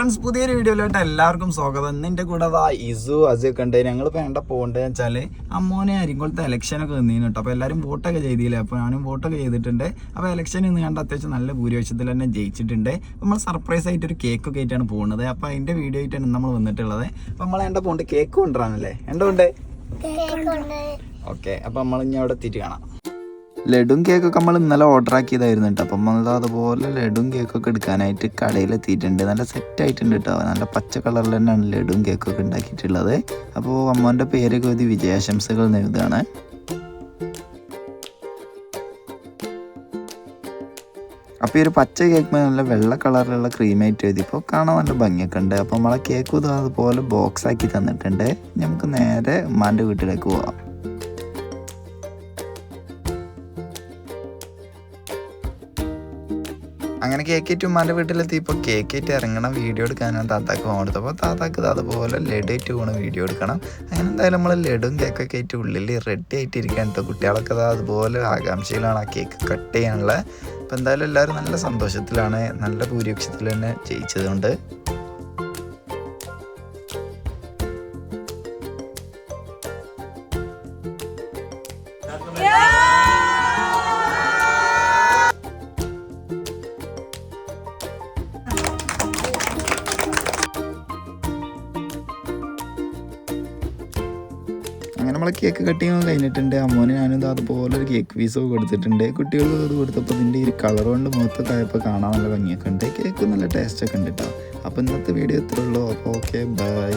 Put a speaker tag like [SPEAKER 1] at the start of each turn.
[SPEAKER 1] Friends, പുതിയൊരു വീഡിയോയിലോട്ട് എല്ലാവർക്കും സ്വാഗതം. ഇന്നെൻ്റെ കൂടെ ഇസു അസൊക്കെ ഉണ്ട്. ഞങ്ങളിപ്പോൾ വേണ്ട പോകേണ്ടതെന്ന് വെച്ചാൽ അമ്മോനെ അരിങ്കോളത്തെ ഇലക്ഷനൊക്കെ നിന്നീന് കേട്ടോ. അപ്പോൾ എല്ലാവരും വോട്ടൊക്കെ ചെയ്തില്ലേ. അപ്പോൾ ഞാനും വോട്ടൊക്കെ ചെയ്തിട്ടുണ്ട്. അപ്പോൾ ഇലക്ഷൻ ഇന്ന് കണ്ട് അത്യാവശ്യം നല്ല ഭൂരിപക്ഷത്തിൽ തന്നെ ജയിച്ചിട്ടുണ്ട്. നമ്മൾ സർപ്രൈസ് ആയിട്ടൊരു കേക്കൊക്കെ ആയിട്ടാണ് പോകുന്നത്. അപ്പോൾ അതിൻ്റെ വീഡിയോ ആയിട്ടാണ് നമ്മൾ വന്നിട്ടുള്ളത്. അപ്പോൾ നമ്മൾ എൻ്റെ പോകേണ്ട കേക്ക് കൊണ്ടുവരാനല്ലേ എന്തുകൊണ്ട് ഓക്കെ. അപ്പോൾ നമ്മൾ ഇനി അവിടെ എത്തിയിട്ട് കാണാം. ലഡും കേക്കൊക്കെ നമ്മൾ ഇന്നലെ ഓർഡർ ആക്കിയതായിരുന്നു കേട്ടോ. അപ്പം നമ്മൾ അതുപോലെ ലഡും കേക്കൊക്കെ എടുക്കാനായിട്ട് കടയിലെത്തിയിട്ടുണ്ട്. നല്ല സെറ്റായിട്ടുണ്ട് കേട്ടോ. നല്ല പച്ച കളറിൽ തന്നെയാണ് ലഡും കേക്കൊക്കെ ഉണ്ടാക്കിയിട്ടുള്ളത്. അപ്പോൾ അമ്മോൻ്റെ പേരൊക്കെ എഴുതി വിജയാശംസകൾ എഴുതാണ്. അപ്പോൾ ഈ ഒരു പച്ച കേക്ക് നല്ല വെള്ള കളറിലുള്ള ക്രീമായിട്ട് എഴുതിയപ്പോൾ കാണാൻ നല്ല ഭംഗിയൊക്കെ ഉണ്ട്. അപ്പോൾ നമ്മളെ കേക്ക് അതുപോലെ ബോക്സ് ആക്കി തന്നിട്ടുണ്ട്. നമുക്ക് നേരെ ഉമ്മാൻ്റെ വീട്ടിലേക്ക് പോവാം. അങ്ങനെ കേക്കേറ്റ് ഉമ്മാൻ്റെ വീട്ടിലെത്തിയപ്പോൾ കേക്കേറ്റ് ഇറങ്ങണം വീഡിയോ എടുക്കാനാണ് താത്താക്ക് പോകാൻ കൊടുത്തത്. അപ്പോൾ താത്താക്ക് അതുപോലെ ലഡുമായിട്ട് പോകണം വീഡിയോ എടുക്കണം. അങ്ങനെ എന്തായാലും നമ്മൾ ലഡും കേക്കൊക്കെ ആയിട്ട് ഉള്ളിൽ റെഡി ആയിട്ടിരിക്കാൻ കേട്ടോ. കുട്ടികളൊക്കെ അതുപോലെ ആകാംക്ഷയിലാണ് ആ കേക്ക് കട്ട് ചെയ്യാനുള്ളത്. അപ്പോൾ എന്തായാലും എല്ലാവരും നല്ല സന്തോഷത്തിലാണ്, നല്ല ഭൂരിപക്ഷത്തിൽ തന്നെ ജയിച്ചതുകൊണ്ട്. അങ്ങനെ നമ്മൾ കേക്ക് കട്ട് ചെയ്യാൻ കഴിഞ്ഞിട്ടുണ്ട്. അമ്മോന് ഞാനിത് അതുപോലെ ഒരു കേക്ക് പീസൊക്കെ കൊടുത്തിട്ടുണ്ട്. കുട്ടികൾക്ക് ഇത് കൊടുത്തപ്പോൾ ഇതിൻ്റെ ഈ കളർ കൊണ്ട് മുഖത്തൊക്കെ ആയപ്പോൾ കാണാൻ നല്ല ഭംഗിയൊക്കെ ഉണ്ട്. കേക്ക് നല്ല ടേസ്റ്റൊക്കെ ഉണ്ട് കേട്ടോ. അപ്പോൾ ഇന്നത്തെ വീഡിയോ ഇത്രേ ഉള്ളൂ. അപ്പോൾ ഓക്കെ, ബൈ.